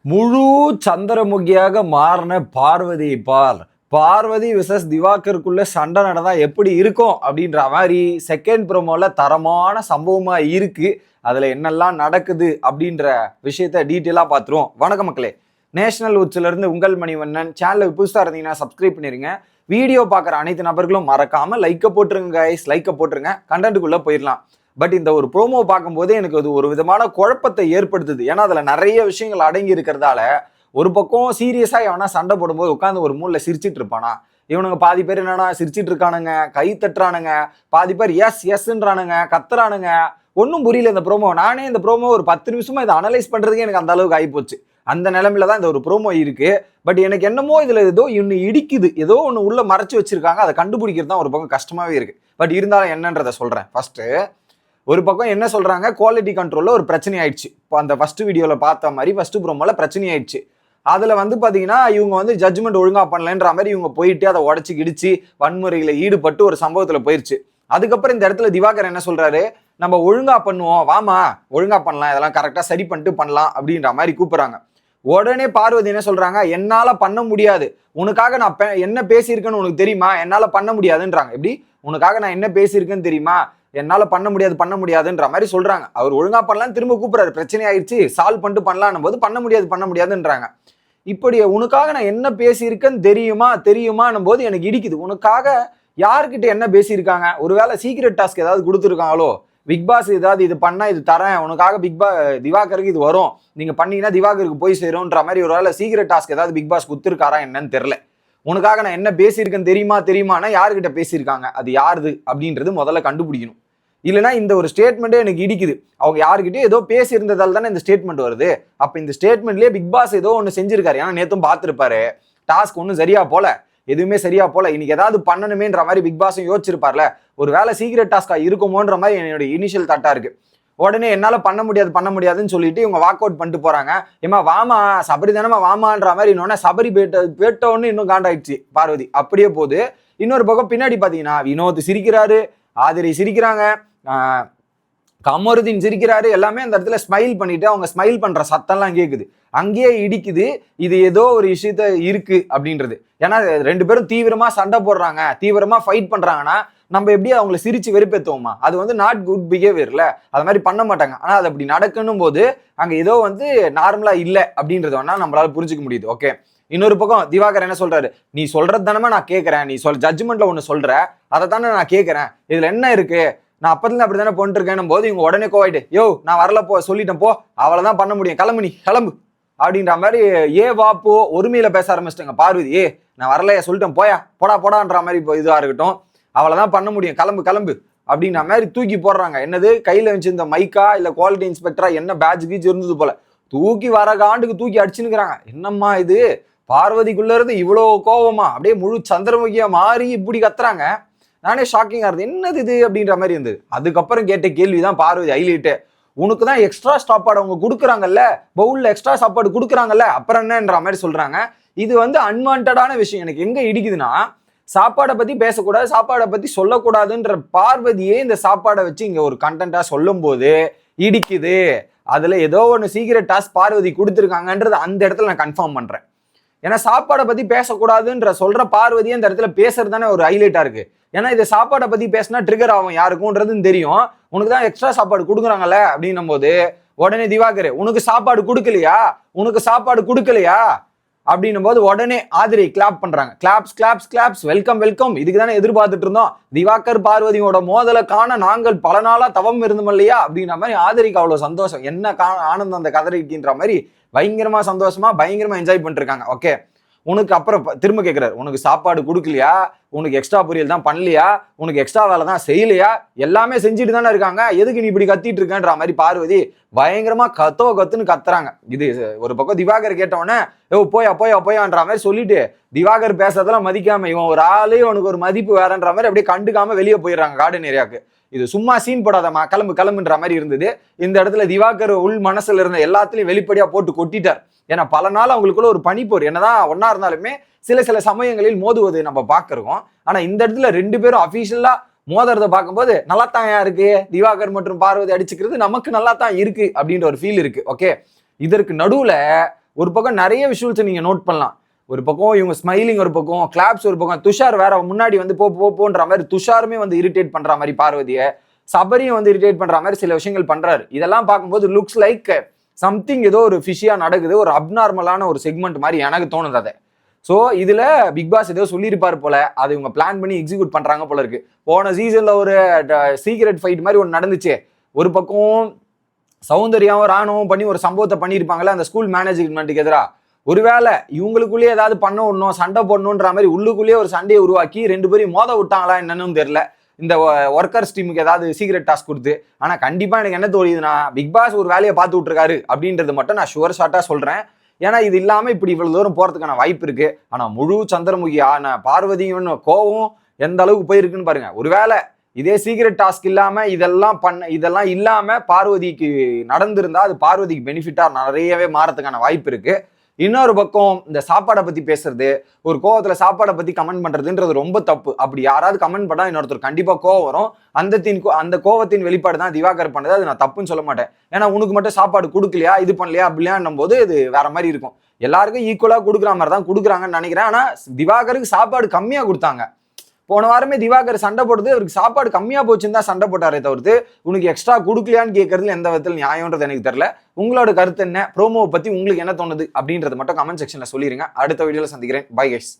முழு சந்திரமுகியாக மாறின பார்வதி பார். பார்வதி விசஸ் திவாகருக்குள்ள சண்டை நடந்தா எப்படி இருக்கும் அப்படின்ற மாதிரி செகண்ட் ப்ரோமோல தரமான சம்பவமா இருக்கு. அதுல என்னெல்லாம் நடக்குது அப்படின்ற விஷயத்த டீட்டெயிலா பார்த்துருவோம். வணக்கம் மக்களே, நேஷனல் உட்ஸ்ல இருந்து உங்கள் மணிவண்ணன். சேனலுக்கு புதுசா இருந்தீங்கன்னா சப்ஸ்கிரைப் பண்ணிருங்க. வீடியோ பார்க்குற அனைத்து நபர்களும் மறக்காம லைக்கை போட்டுருங்க கைஸ், லைக்கை போட்டுருங்க. கண்டென்ட்டுக்குள்ள போயிடலாம். பட் இந்த ஒரு ப்ரோமோ பார்க்கும்போதே எனக்கு அது ஒரு விதமான குழப்பத்தை ஏற்படுத்துது. ஏன்னா அதுல நிறைய விஷயங்கள் அடங்கி இருக்கிறதால ஒரு பக்கம் சீரியஸா எவனா சண்டை போடும்போது உட்காந்து ஒரு மூலைல சிரிச்சிட்டு இருப்பானா, இவனுங்க பாதி பேர் என்னன்னா சிரிச்சிட்டு இருக்கானுங்க, கை தட்டுறானுங்க, பாதி பேர் எஸ் எஸ்ன்றானுங்க, கத்துறானுங்க. ஒன்றும் புரியல இந்த ப்ரோமோ. நானே இந்த ப்ரோமோ ஒரு 10 நிமிஷமா இதை அனலைஸ் பண்றதுக்கு எனக்கு அந்த அளவுக்கு ஆகிப்போச்சு. அந்த நிலைமையில தான் இந்த ஒரு ப்ரோமோ இருக்கு. பட் எனக்கு என்னமோ இதுல ஏதோ ஒன்று இடிக்குது, ஏதோ ஒன்று உள்ள மறைச்சு வச்சிருக்காங்க. அதை கண்டுபிடிக்கிறது தான் ஒரு பக்கம் கஷ்டமாவே இருக்கு. பட் இருந்தாலும் என்னன்றதை சொல்றேன். ஃபர்ஸ்ட் ஒரு பக்கம் என்ன சொல்றாங்க, குவாலிட்டி கண்ட்ரோல்ல ஒரு பிரச்சனை ஆயிடுச்சு. இப்போ அந்த ஃபர்ஸ்ட் வீடியோல பார்த்த மாதிரி ஃபர்ஸ்ட் ப்ரோமோல பிரச்சனை ஆயிடுச்சு. அதுல பாத்தீங்கன்னா இவங்க ஜட்ஜ்மெண்ட் ஒழுங்கா பண்ணலன்ற மாதிரி இவங்க போயிட்டு அதை உடச்சு கிடிச்சு வன்முறையில ஈடுபட்டு ஒரு சம்பவத்துல போயிருச்சு. அதுக்கப்புறம் இந்த இடத்துல திவாகர் என்ன சொல்றாரு, நம்ம ஒழுங்கா பண்ணுவோம், வாமா ஒழுங்கா பண்ணலாம், இதெல்லாம் கரெக்டா சரி பண்ணிட்டு பண்ணலாம் அப்படின்ற மாதிரி கூப்பிடுறாங்க. உடனே பார்வதி என்ன சொல்றாங்க, என்னால பண்ண முடியாது, உனக்காக நான் என்ன பேசியிருக்கேன்னு உனக்கு தெரியுமா, என்னால பண்ண முடியாதுன்றாங்க. எப்படி உனக்காக நான் என்ன பேசியிருக்கேன்னு தெரியுமா, என்னால பண்ண முடியாதுன்ற மாதிரி சொல்றாங்க. அவர் ஒழுங்கா பண்ணலாம் திரும்ப கூப்பிடுறாரு, பிரச்சனை ஆயிடுச்சு சால்வ் பண்ணிட்டு பண்ணலாம் போது பண்ண முடியாதுன்றாங்க. இப்படி உனக்காக நான் என்ன பேசியிருக்கேன்னு தெரியுமான்னும் போது எனக்கு இடிக்குது. உனக்காக யாருக்கிட்ட என்ன பேசியிருக்காங்க, ஒருவேளை சீக்ரெட் டாஸ்க் ஏதாவது கொடுத்துருக்காங்களோ, பிக் பாஸ் ஏதாவது இது பண்ணா இது தரேன் உனக்காக, திவாகருக்கு இது வரும், நீங்க பண்ணீங்கன்னா திவாகருக்கு போய் சேரும்ன்ற மாதிரி ஒருவேளை சீக்ரெட் டாஸ்க் ஏதாவது பிக் பாஸ் கொடுத்துருக்காரா என்னன்னு தெரியல. உனக்காக நான் என்ன பேசியிருக்கேன்னு தெரியுமானா யாருக்கிட்ட பேசியிருக்காங்க, அது யாருது அப்படின்றது முதல்ல கண்டுபிடிக்கணும். இல்லைன்னா இந்த ஒரு ஸ்டேட்மெண்ட்டே எனக்கு இடிக்குது. அவங்க யாருக்கிட்டே ஏதோ பேசியிருந்ததால் தானே இந்த ஸ்டேட்மெண்ட் வருது. அப்ப இந்த ஸ்டேட்மெண்ட்லயே பிக் பாஸ் ஏதோ ஒன்று செஞ்சிருக்காரு. ஏன்னா நேத்தும் பார்த்துருப்பாரு, டாஸ்க் ஒன்றும் சரியா போல, எதுவுமே சரியா போல, இன்னைக்கு ஏதாவது பண்ணணுமேன்ற மாதிரி பிக் பாஸும் யோசிச்சிருப்பார்ல. ஒரு வேலை சீக்ரெட் டாஸ்கா இருக்குமோன்ற மாதிரி என்னோட இனிஷியல் தாட்டா இருக்கு. உடனே என்னால பண்ண முடியாதுன்னு சொல்லிட்டு இவங்க வாக் அவுட் பண்ணிட்டு போறாங்க. ஏமா வாமா, சபரி தானமா வாமான்ற மாதிரி. இன்னொன்னு சபரி பேட்டோன்னு இன்னும் காண்டாயிடுச்சு பார்வதி. அப்படியே போகுது. இன்னொரு பக்கம் பின்னாடி பாத்தீங்கன்னா வினோத் சிரிக்கிறாரு, ஆதிரி சிரிக்கிறாங்க, கமருதீன் சிரிக்கிறாரு. எல்லாமே அந்த இடத்துல ஸ்மைல் பண்ணிட்டு அவங்க ஸ்மைல் பண்ற சத்தம்லாம் கேட்குது. அங்கேயே இடிக்குது, இது ஏதோ ஒரு விஷயத்த இருக்கு அப்படின்றது. ஏன்னா 2 பேரும் தீவிரமா சண்டை போடுறாங்க, தீவிரமா ஃபைட் பண்றாங்கன்னா நம்ம எப்படி அவங்கள சிரிச்சு வெறுப்பேற்றுவோமா, அது நாட் குட் பிஹேவியர்ல, அது மாதிரி பண்ண மாட்டாங்க. ஆனா அது அப்படி நடக்கணும் போது அங்க ஏதோ நார்மலா இல்லை அப்படின்றது வேணா நம்மளால புரிஞ்சுக்க முடியுது. ஓகே, இன்னொரு பக்கம் திவாகர் என்ன சொல்றாரு, நீ சொல்றது தானே நான் கேட்கறேன், நீ ஜட்ஜ்மெண்ட்ல ஒண்ணு சொல்ற, அதை தானே நான் கேட்கறேன், இதுல என்ன இருக்கு, நான் அப்பத்துல அப்படி தானே பண்ணிட்டு இருக்கேன் போது இவங்க உடனே கோவாயிட்டு, யோ நான் வரல போ, சொல்லிட்டேன் போ, அவளைதான் பண்ண முடியும், கிளம்பு அப்படின்ற மாதிரி வா போ ஒருமையில பேச ஆரம்பிச்சிட்டாங்க பார்வதி. நான் வரலையா, சொல்லிட்டேன் போயா, போடான்ற மாதிரி இப்போ இதுவா இருக்கட்டும், அவளைதான் பண்ண முடியும், கிளம்பு அப்படின்ற மாதிரி தூக்கி போடுறாங்க. என்னது கையில வச்சிருந்த மைக்கா இல்ல குவாலிட்டி இன்ஸ்பெக்டரா என்ன பேட்ச் கீச் இருந்தது போல தூக்கி வர காண்டுக்கு தூக்கி அடிச்சுன்னுக்குறாங்க. என்னம்மா இது, பார்வதிக்குள்ள இருந்து இவ்வளவு கோவமா, அப்படியே முழு சந்திரமுகியா மாறி இப்படி கத்துறாங்க. நானே ஷாக்கிங்கா இருந்தது, என்னது இது அப்படின்ற மாதிரி இருந்தது. அதுக்கப்புறம் கேட்ட கேள்விதான் பார்வதி ஹைலைட்டு, உனக்கு தான் எக்ஸ்ட்ரா சாப்பாடு அவங்க கொடுக்குறாங்கல்ல, பவுல்ல எக்ஸ்ட்ரா சாப்பாடு கொடுக்குறாங்கல்ல, அப்புறம் என்னன்ற மாதிரி சொல்றாங்க. இது அன்வான்டான விஷயம். எனக்கு எங்க இடிக்குதுன்னா, சாப்பாடை பத்தி பேசக்கூடாது, சாப்பாடை பத்தி சொல்லக்கூடாதுன்ற பார்வதியே இந்த சாப்பாடை வச்சு இங்க ஒரு கண்டென்ட்டா சொல்லும் போது இடிக்குது. அதுல ஏதோ ஒன்று சீக்ரெட் டாஸ்க் பார்வதி கொடுத்துருக்காங்கன்றது அந்த இடத்துல நான் கன்ஃபார்ம் பண்றேன். ஏன்னா சாப்பாடை பத்தி பேசக்கூடாதுன்ற சொல்ற பார்வதியே அந்த இடத்துல பேசுறது தானே ஒரு ஹைலைட்டா இருக்கு. ஏன்னா இதை சாப்பாடை பத்தி பேசினா ட்ரிகர் ஆகும் யாருக்கும்ன்றதுன்னு தெரியும். உனக்கு தான் எக்ஸ்ட்ரா சாப்பாடு கொடுக்குறாங்கல்ல அப்படின்னும் போது உடனே திவாகர் உனக்கு சாப்பாடு கொடுக்கலையா அப்படின்னும் போது உடனே ஆதிரி கிளாப் பண்றாங்க. கிளாப்ஸ் வெல்கம், இதுக்கு தானே எதிர்பார்த்துட்டு இருந்தோம், திவாகர் பார்வதியோட மோதலை காண நாங்கள் பல நாளா தவம் இருந்தோம் இல்லையா அப்படின்ற மாதிரி ஆதிரிக்கு அவ்வளவு சந்தோஷம், என்ன ஆனந்தம் அந்த கதறிக்கின்ற மாதிரி பயங்கரமா சந்தோஷமா பயங்கரமா என்ஜாய் பண்ணிட்டு இருக்காங்க. ஓகே, உனக்கு அப்புறம் திரும்ப கேட்கிறாரு, உனக்கு சாப்பாடு கொடுக்கலையா, உனக்கு எக்ஸ்ட்ரா பொரியல் தான் பண்ணலையா, உனக்கு எக்ஸ்ட்ரா வேலை தான் செய்யலையா, எல்லாமே செஞ்சுட்டு தானே இருக்காங்க, எதுக்கு நீ இப்படி கத்திட்டு இருக்கன்ற மாதிரி பார்வதி பயங்கரமா கத்துன்னு கத்துறாங்க. இது ஒரு பக்கம் திவாகர் கேட்டவொடனே போயான்ற மாதிரி சொல்லிட்டு திவாகர் பேசுறதெல்லாம் மதிக்காம இவன் ஒரு ஆளு, உனக்கு ஒரு மதிப்பு வேறன்ற மாதிரி அப்படியே கண்டுக்காம வெளியே போயிடுறாங்க கார்டன் ஏரியாவுக்கு. இது சும்மா சீன் போடாதமா, கிளம்புன்ற மாதிரி இருந்தது. இந்த இடத்துல திவாகர் உள் மனசுல இருந்த எல்லாத்துலயும் வெளிப்படையா போட்டு கொட்டிட்டார். ஏன்னா பல நாள் அவங்களுக்குள்ள ஒரு பனிப்போர், என்னதான் ஒன்னா இருந்தாலுமே சில சமயங்களில் மோதுவது நம்ம பார்க்கிறோம். ஆனா இந்த இடத்துல 2 பேரும் அபிஷியலா மோதுறத பார்க்கும்போது நல்லா தான் இருக்கு, திவாகர் மற்றும் பார்வதி அடிச்சுக்கிறது நமக்கு நல்லா தான் இருக்கு அப்படின்ற ஒரு ஃபீல் இருக்கு. ஓகே, இதற்கு நடுவுல ஒரு பக்கம் நிறைய விஷுவல்ஸ் நீங்க நோட் பண்ணலாம். ஒரு பக்கம் இவங்க ஸ்மைலிங், ஒரு பக்கம் கிளாப்ஸ், ஒரு பக்கம் துஷார் வேற முன்னாடி வந்து போன்ற மாதிரி துஷாருமே வந்து இரிட்டேட் பண்ற மாதிரி பார்வதியை, சபரியும் வந்து இரிட்டேட் பண்ற மாதிரி சில விஷயங்கள் பண்றாரு. இதெல்லாம் பார்க்கும்போது லுக்ஸ் லைக் சம்திங் ஏதோ ஒரு ஃபிஷியா நடக்குது, ஒரு அப்நார்மலான ஒரு செக்மெண்ட் மாதிரி எனக்கு தோணுது அதை. ஸோ இதுல பிக் பாஸ் ஏதோ சொல்லியிருப்பாரு போல, அதை இவங்க பிளான் பண்ணி எக்ஸிக்யூட் பண்றாங்க போல இருக்கு. போன சீசன்ல ஒரு சீக்ரெட் ஃபைட் மாதிரி ஒன்று நடந்துச்சு. ஒரு பக்கம் சௌந்தர்யாவும் ராணுவம் பண்ணி ஒரு சம்பவத்தை பண்ணியிருப்பாங்களே அந்த ஸ்கூல் மேனேஜ்மெண்ட்டுக்கு எதிராக. ஒருவேளை இவங்களுக்குள்ளேயே ஏதாவது பண்ண விடணும், சண்டை போடணுன்ற மாதிரி உள்ளுக்குள்ளேயே ஒரு சண்டையை உருவாக்கி 2 பேரையும் மோத விட்டாங்களா என்னன்னு தெரியல. இந்த ஒர்க்கர்ஸ் டீமுக்கு ஏதாவது சீக்ரெட் டாஸ்க் கொடுத்து. ஆனா கண்டிப்பா எனக்கு என்ன தோணுதுன்னா, பிக் பாஸ் ஒரு வேலையை பார்த்து விட்டுருக்காரு அப்படின்றது மட்டும் நான் ஷுவர் ஷார்ட்டா சொல்றேன். ஏன்னா இது இல்லாம இப்படி இவ்வளவு தூரம் போறதுக்கான வாய்ப்பு இருக்கு. ஆனா முழு சந்திரமுகி ஆன பார்வதியும் கோவம் எந்த அளவுக்கு போயிருக்குன்னு பாருங்க. ஒருவேளை இதே சீக்ரெட் டாஸ்க் இல்லாம இதெல்லாம் இல்லாம பார்வதிக்கு நடந்திருந்தா அது பார்வதிக்கு பெனிஃபிட்டா நிறையவே மாறதுக்கான வாய்ப்பு இருக்கு. இன்னொரு பக்கம் இந்த சாப்பாடை பத்தி பேசுறது, ஒரு கோவத்துல சாப்பாடை பத்தி கமெண்ட் பண்றதுன்றது ரொம்ப தப்பு. அப்படி யாராவது கமெண்ட் பண்ணா இன்னொருத்தர் கண்டிப்பா கோவம் வரும். அந்த கோவத்தின் வெளிப்பாடு தான் திவாகர் பண்ணது. அது நான் தப்புன்னு சொல்ல மாட்டேன். ஏன்னா உனக்கு மட்டும் சாப்பாடு கொடுக்கலையா, இது பண்ணலையா அப்படியான்னும் போது இது வேற மாதிரி இருக்கும். எல்லாருக்கும் ஈக்குவலா கொடுக்குற மாதிரி தான் கொடுக்குறாங்கன்னு நினைக்கிறேன். ஆனா திவாகருக்கு சாப்பாடு கம்மியா கொடுத்தாங்க. போன வாரமே திவாகர் சண்டை போடுறது அவருக்கு சாப்பாடு கம்மியா போச்சுன்னு தான் சண்டை போட்டாரே தவிர்த்து உனக்கு எக்ஸ்ட்ரா கொடுக்கலையான்னு கேட்கறதுல எந்த விதத்தில் நியாயம்ன்றது எனக்கு தெரியல. உங்களோட கருத்து என்ன, ப்ரோமோவை பத்தி உங்களுக்கு என்ன தோணுது அப்படின்றத மட்டும் கமெண்ட் செக்ஷன்ல சொல்லிருங்க. அடுத்த வீடியோல சந்திக்கிறேன். Bye guys.